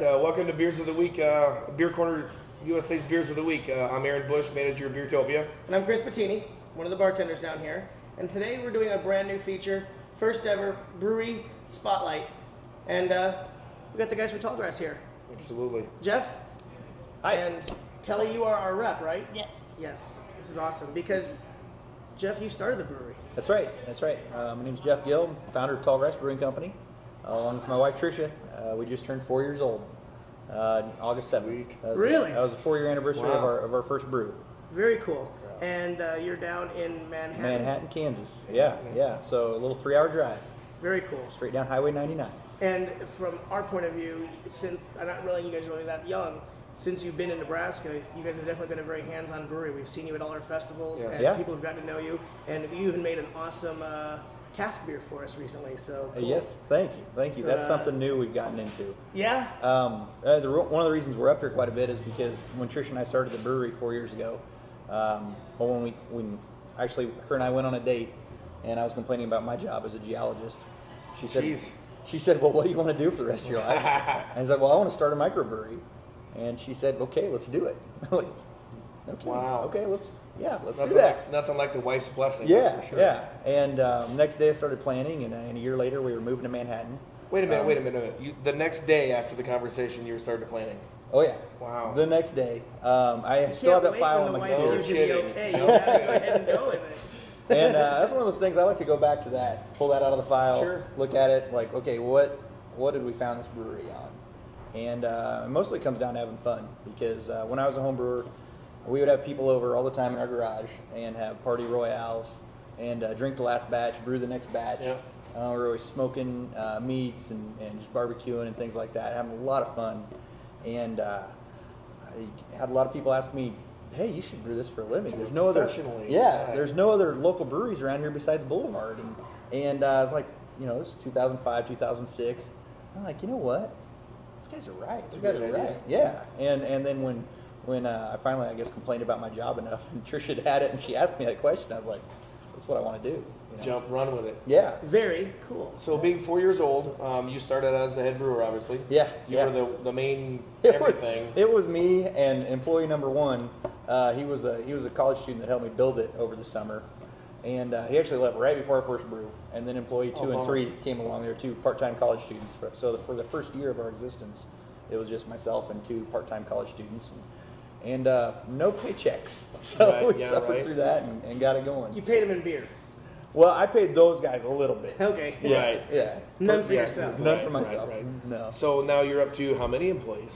right, welcome to Beers of the Week, Beer Corner USA's Beers of the Week. I'm Aaron Bush, manager of Beertopia. And I'm Chris Bettini, one of the bartenders down here. And today we're doing a brand new feature, first ever brewery spotlight. And we got the guys from Tallgrass here. Absolutely. Jeff? Hi. And Kelly, you are our rep, right? Yes. Yes. This is awesome because, Jeff, you started the brewery. That's right. That's right. My name's Jeff Gill, founder of Tallgrass Brewing Company, along with my wife Tricia. We just turned 4 years old, August 7th. Really? That was a 4-year anniversary of our first brew. Very cool. And you're down in Manhattan. Manhattan, Kansas. Yeah. So a little 3-hour drive. Very cool. Straight down Highway 99. And from our point of view, since I'm not realizing you guys are really that young, since you've been in Nebraska, you guys have definitely been a very hands-on brewery. We've seen you at all our festivals, and people have gotten to know you. And you even made an awesome cask beer for us recently. So cool. Yes, thank you. So, that's something new we've gotten into. Yeah. One of the reasons we're up here quite a bit is because when Trish and I started the brewery 4 years ago, when actually her and I went on a date, and I was complaining about my job as a geologist, she said, "Well, what do you want to do for the rest of your life?" And I said, "Well, I want to start a microbrewery." And she said, "Okay, let's do it." Like, okay, wow. Okay, let's do that. Nothing like the wife's blessing. Yeah, for sure. yeah. And next day I started planning, and a year later we were moving to Manhattan. Wait a minute. The next day after the conversation, you started planning. Oh yeah. Wow. The next day, I still have that file on my computer. Gives you the okay. You gotta go ahead and go with it. And that's one of those things I like to go back to that, pull that out of the file, look at it, like, okay, what did we found this brewery on? And it mostly comes down to having fun, because when I was a home brewer, we would have people over all the time in our garage and have party royales and drink the last batch, brew the next batch. Yeah. We're always smoking meats and just barbecuing and things like that, having a lot of fun. And I had a lot of people ask me, "Hey, you should brew this for a living. There's no other, there's no other local breweries around here besides Boulevard." And I was like, this is 2005, 2006. I'm like, you know what? These guys are right. These guys are right. Yeah. And then when I finally, I guess, complained about my job enough, and Tricia had it, and she asked me that question, I was like, that's what I want to do. Run with it. Yeah. Very cool. So being 4 years old, you started as the head brewer, obviously. Yeah. You were the main everything. It was me and employee number one. He was a college student that helped me build it over the summer, and he actually left right before our first brew. And then employee 2 and 3 came along. There were 2 part-time college students. So for the first year of our existence, it was just myself and 2 part-time college students, and no paychecks. So we suffered through that and got it going. You paid them in beer. Well, I paid those guys a little bit. Okay. Yeah. Right. Yeah. None for yourself. None for myself. Right. No. So now you're up to how many employees?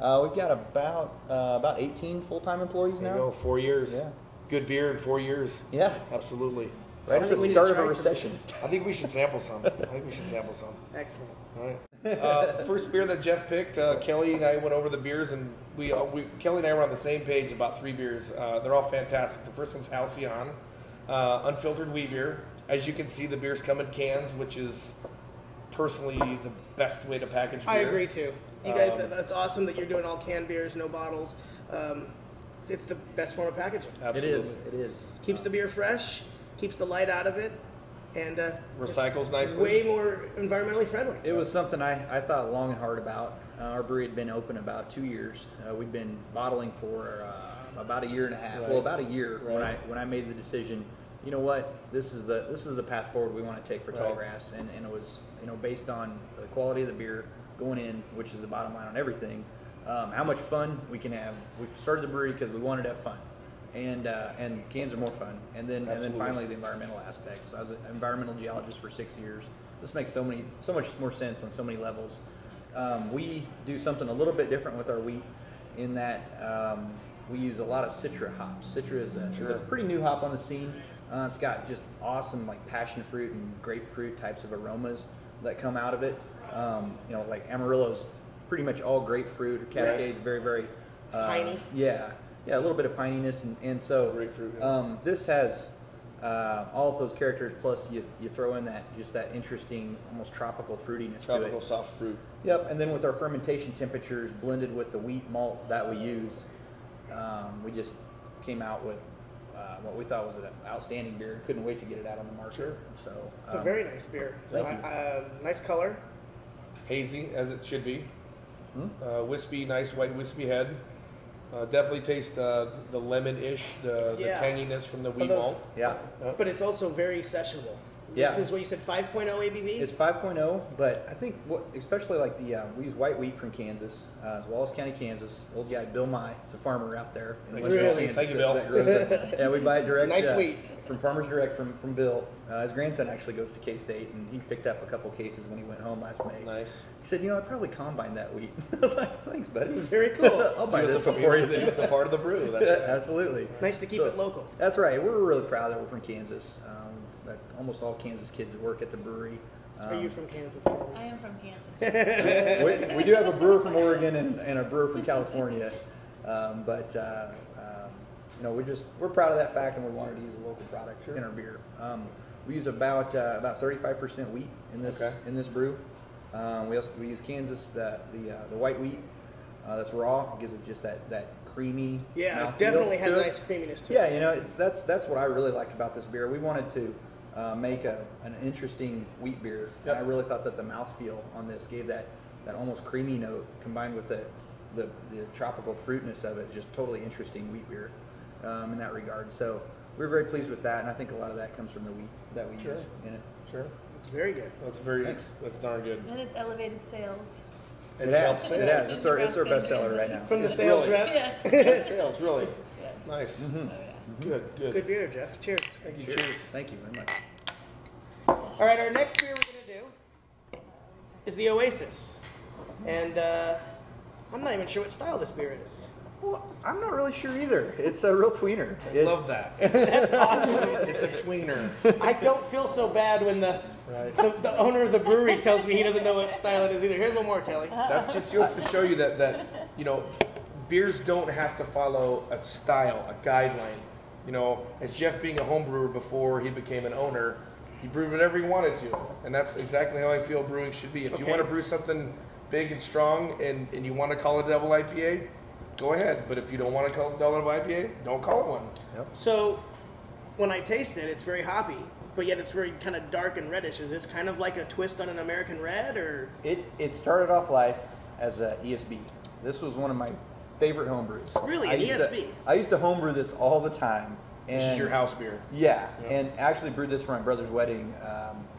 We've got about 18 full-time employees now. There you go, 4 years. Yeah. Good beer in 4 years. Yeah. Absolutely. Right at the start of a recession. I think we should sample some. Excellent. All right. First beer that Jeff picked, Kelly and I went over the beers, and Kelly and I were on the same page about 3 beers. They're all fantastic. The first one's Halcyon Unfiltered Wheat beer. As you can see, the beers come in cans, which is personally the best way to package beer. I agree too. You guys, that's awesome that you're doing all canned beers, no bottles. It's the best form of packaging. Absolutely. It is. Keeps the beer fresh, keeps the light out of it, and recycles nicely. Way more environmentally friendly. It was something I thought long and hard about. Our brewery had been open about 2 years. We'd been bottling for about a year and a half. Right. Well, about a year when I made the decision. You know what? This is the path forward we want to take for Tallgrass, and it was based on the quality of the beer going in, which is the bottom line on everything. How much fun we can have. We started the brewery because we wanted to have fun, and cans are more fun. And then finally the environmental aspect. So I was an environmental geologist for 6 years. This makes so much more sense on so many levels. We do something a little bit different with our wheat in that we use a lot of Citra hops. Citra is a pretty new hop on the scene. It's got just awesome like passion fruit and grapefruit types of aromas that come out of it. Like Amarillo's pretty much all grapefruit. Cascade's very, very piney. Yeah, a little bit of pininess, and so grapefruit. This has all of those characters. Plus, you throw in that interesting, almost tropical fruitiness to it. Tropical soft fruit. Yep, and then with our fermentation temperatures blended with the wheat malt that we use, we just came out with what we thought was an outstanding beer. Couldn't wait to get it out on the market. Sure. So it's a very nice beer. Thank you. Nice color. Hazy, as it should be. Wispy, nice white wispy head. Definitely taste the lemon-ish, the tanginess from the wheat malt. Yeah. But it's also very sessionable. Yeah. This is what you said, 5.0 ABV? It's 5.0, but I think especially like we use white wheat from Kansas, Wallace County, Kansas. Old guy Bill Nye, he's a farmer out there in Western Kansas. Thank you, Bill. That grows it. Yeah, we buy it direct. Nice wheat. From Farmers Direct from Bill. His grandson actually goes to K-State, and he picked up a couple cases when he went home last May. Nice. He said, I'd probably combine that wheat. I was like, thanks, buddy. Very cool. I'll buy this before you. It's a part of the brew. That's right. Absolutely. Nice to keep it local. That's right. We're really proud that we're from Kansas. Almost all Kansas kids that work at the brewery. Are you from Kansas? I am from Kansas. We do have a brewer from Oregon and a brewer from California, we're proud of that fact, and we wanted to use a local product in our beer. We use about 35% wheat in this brew. We use Kansas the white wheat that's raw. It gives it just that creamy. Yeah, it definitely has a nice creaminess to it. Yeah, that's what I really liked about this beer. We wanted to make an interesting wheat beer, and I really thought that the mouthfeel on this gave that almost creamy note combined with the tropical fruitness of it. Just totally interesting wheat beer in that regard. So we're very pleased with that, and I think a lot of that comes from the wheat that we use in it. Sure. It's very good. That's darn good. And it's elevated sales. It has. It's our bestseller right now. From the sales rep? Yes. Sales, really. Yes. Nice. Oh, yeah. Good. Good beer, Jeff. Cheers. Thank you. Cheers. Thank you very much. All right, our next beer we're going to do is the Oasis. And I'm not even sure what style this beer is. Well, I'm not really sure either. It's a real tweener. Love that. That's awesome. It's a tweener. I don't feel so bad when the owner of the brewery tells me he doesn't know what style it is either. Here's one more, Kelly. That just goes to show you that beers don't have to follow a style, a guideline. As Jeff being a home brewer before he became an owner, he brewed whatever he wanted to. And that's exactly how I feel brewing should be. If you want to brew something big and strong and you want to call it a double IPA, go ahead. But if you don't want to call it a double IPA, don't call it one. Yep. So when I taste it, it's very hoppy, but yet it's very kind of dark and reddish. Is this kind of like a twist on an American Red, or? It started off life as a ESB. This was one of my favorite home brews. Really, an ESB? I used to homebrew this all the time. This is your house beer. Yeah, and actually brewed this for my brother's wedding.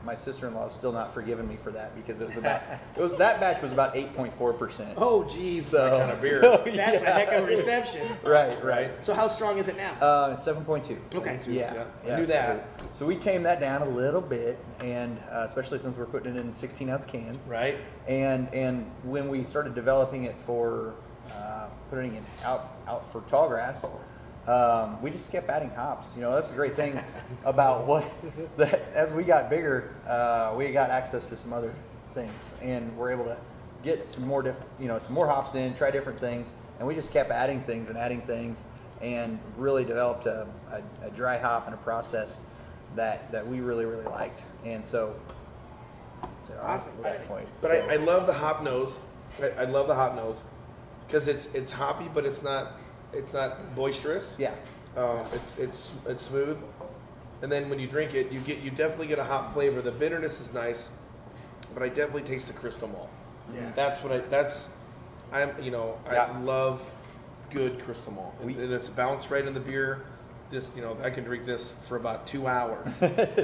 My sister-in-law is still not forgiving me for that because that batch was about 8.4%. Oh, geez. So, that kind of beer. That's a heck of a reception. Right. So how strong is it now? It's 7.2. Okay. Yeah. I knew that. So we tamed that down a little bit, and especially since we're putting it in 16-ounce cans. Right. And when we started developing it for putting it out for Tallgrass, we just kept adding hops. That's the great thing about as we got bigger, we got access to some other things, and we're able to get some more some more hops in, try different things, and we just kept adding things, and really developed a dry hop and a process that we really, really liked. And so Awesome. at that point. But I love the hop nose. I love the hop nose because it's hoppy, but it's not boisterous. Yeah. It's smooth, and then when you drink it, you definitely get a hop flavor. The bitterness is nice, but I definitely taste the crystal malt. Yeah. I love good crystal malt, and it's balanced right in the beer. This, I can drink this for about 2 hours.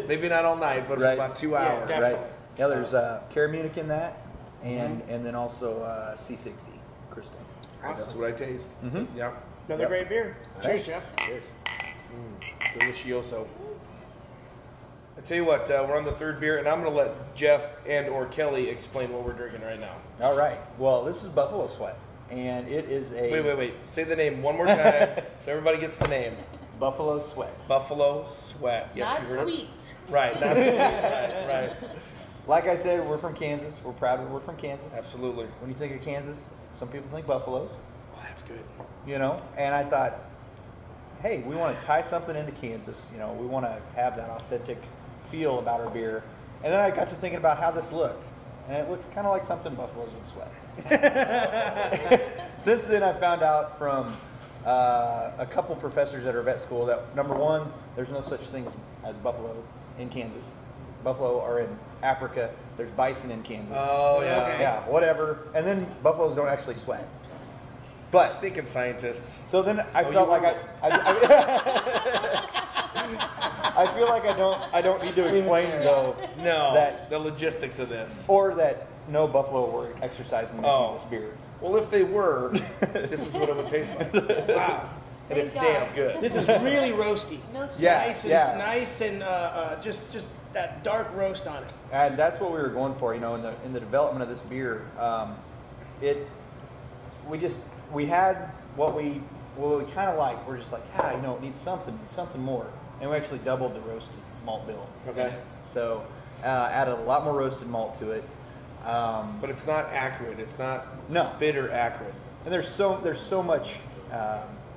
Maybe not all night, but for about 2 hours. Right. Yeah, there's Caramunic in that, and then also C60 crystal. That's what I taste. Mm-hmm. Yeah. Another great beer. Cheers, Thanks. Jeff. Cheers. Delicioso. I tell you what, we're on the third beer, and I'm going to let Jeff and or Kelly explain what we're drinking right now. All right. Well, this is Buffalo Sweat, and it is a... Wait. Say the name one more time so everybody gets the name. Buffalo Sweat. Buffalo Sweat. Yes, Not you heard it. sweet. Right, not sweet. Right. Like I said, we're from Kansas. We're proud we're from Kansas. Absolutely. When you think of Kansas, some people think buffaloes. Oh, that's good. And I thought, hey, we want to tie something into Kansas. We want to have that authentic feel about our beer. And then I got to thinking about how this looked. And it looks kind of like something buffaloes would sweat. Since then, I found out from a couple professors at our vet school that, number one, there's no such thing as buffalo in Kansas. buffalo are in Africa. There's bison in Kansas. Oh, yeah. Okay. Yeah, whatever. And then buffaloes don't actually sweat. But Stinking scientists. so then I Oh, felt you like were- I feel like I don't need to explain though No, that the logistics of this. or that no buffalo were exercising making Oh. this beer. Well, if they were, this is what it would taste like. Wow. And it's Thank damn God. good. This is really roasty. Milkshake. Yeah. Nice and just that dark roast on it. And that's what we were going for, you know, in the development of this beer. We had what we kind of like. We're just like, you know, it needs something more, and we actually doubled the roasted malt bill. Okay. So added a lot more roasted malt to it. But it's not acrid. It's not No. bitter acrid. And there's so much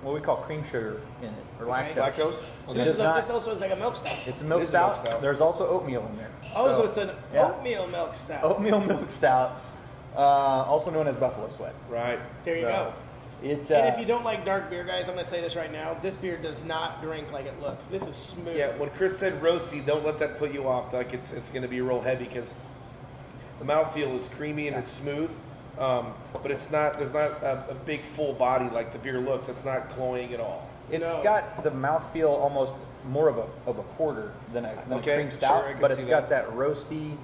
what we call cream sugar in it, or lactose. Okay. Lactose? So It this, does not- this also is like a milk stout. It's a milk It is a milk stout. stout. There's also oatmeal in there. So it's an yeah. oatmeal milk stout. Oatmeal milk stout, also known as buffalo sweat. Right. There you So, go. It's And if you don't like dark beer, guys, I'm going to tell you this right now. This beer does not drink like it looks. This is smooth. Yeah, when Chris said roasty, don't let that put you off. Like it's going to be real heavy because the mouthfeel is creamy and it's smooth. But it's not. There's not a big full body like the beer looks. It's not cloying at all. It's No. got the mouthfeel almost more of a porter than a Okay, cream stout, sure, I can but see it's that. got that roasty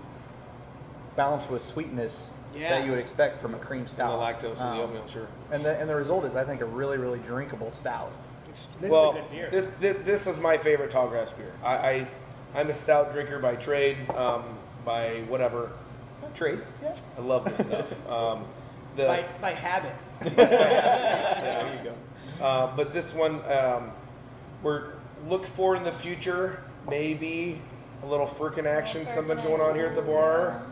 balanced with sweetness Yeah. that you would expect from a cream And stout. the lactose and the oatmeal, sure. And the result is, I think, a really, really drinkable stout. This Well, is a good beer. this is my favorite Tallgrass beer. I'm a stout drinker by trade, by whatever. Trade. Yeah. I love this stuff. by habit. There you go. But this one, look for in the future, maybe a little Firkin action, something going on here at the bar.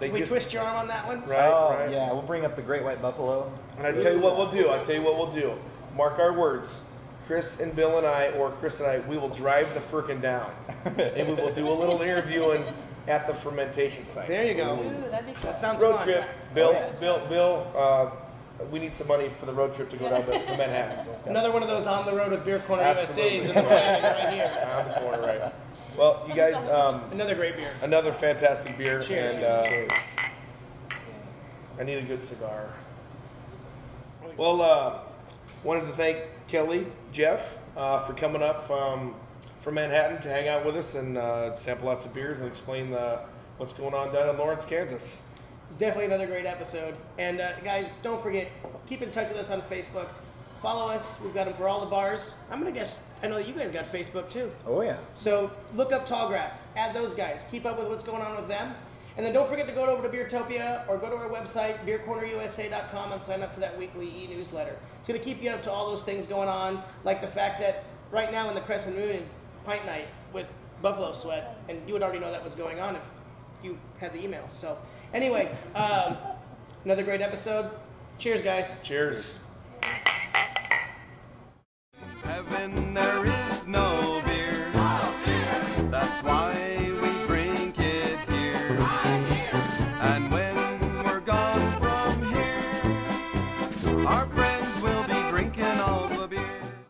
Did we twist your arm on that one? Right, Oh, right. yeah. We'll bring up the Great White Buffalo. And I tell you what we'll do. Mark our words. Chris and Bill and I, or Chris and I, we will drive the Firkin down, and we will do a little interviewing at the fermentation site. There you go. Ooh, that'd be cool. That sounds Road fun. trip, Bill. Oh, yeah. Bill. We need some money for the road trip to go down to Manhattan. So. Another one of those on the road with Beer Corner Absolutely. USA's in the planning right here. Around the corner, right? Well, you guys, Another great beer. another fantastic beer, Cheers. and I need a good cigar. Well, wanted to thank Kelly, Jeff, for coming up from Manhattan to hang out with us and sample lots of beers and explain what's going on down in Lawrence, Kansas. It's definitely another great episode. And guys, don't forget, keep in touch with us on Facebook. Follow us. We've got them for all the bars. I'm going to guess, I know that you guys got Facebook too. Oh, yeah. So look up Tallgrass. Add those guys. Keep up with what's going on with them. And then don't forget to go over to Beertopia or go to our website, beercornerusa.com, and sign up for that weekly e-newsletter. It's going to keep you up to all those things going on, like the fact that right now in the Crescent Moon is Pint Night with Buffalo Sweat, and you would already know that was going on if you had the email. So anyway, another great episode. Cheers, guys. Cheers. Heaven there is no beer. That's why